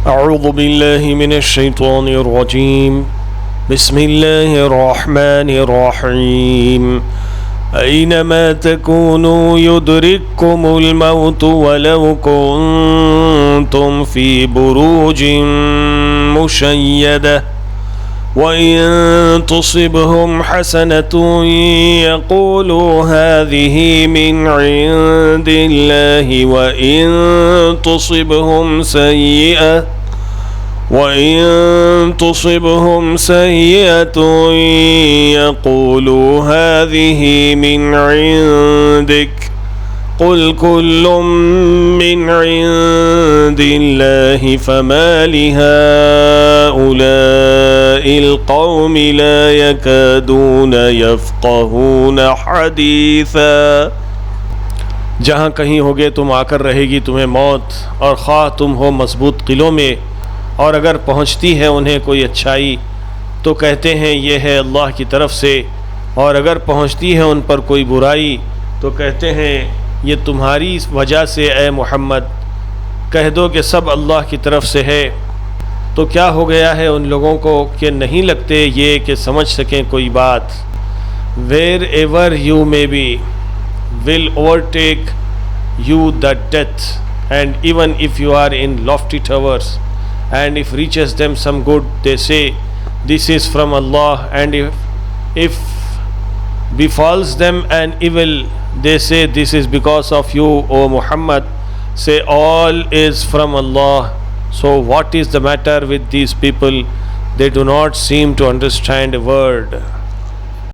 أعوذ بالله من الشيطان الرجيم بسم الله الرحمن الرحيم أينما تكونوا يدرككم الموت ولو كنتم في بروج مشيدة وإن تصبهم حسنة يقولوا هذه من عند الله وإن تصبهم سيئة يقولوا هذه من عندك قل كل من عند الله فما لهؤلاء القوم لا يكادون يفقهون حديثا। जहाँ कहीं होगे तुम आकर रहेगी तुम्हें मौत, और ख्वाह तुम हो मजबूत किलों में, और अगर पहुँचती है उन्हें कोई अच्छाई तो कहते हैं ये है अल्लाह की तरफ से, और अगर पहुँचती है उन पर कोई बुराई तो कहते हैं ये तुम्हारी वजह से ए मोहम्मद। कह दो कि सब अल्लाह की तरफ से है। तो क्या हो गया है उन लोगों को कि नहीं लगते ये कि समझ सकें कोई बात। Wherever you may be will overtake you the death, and even if you are in lofty towers, and if reaches them some good, they say this is from Allah, and if befalls them an evil, they say this is because of you, O Muhammad. Say all is from Allah. So what is the matter with these people? They do not seem to understand a word.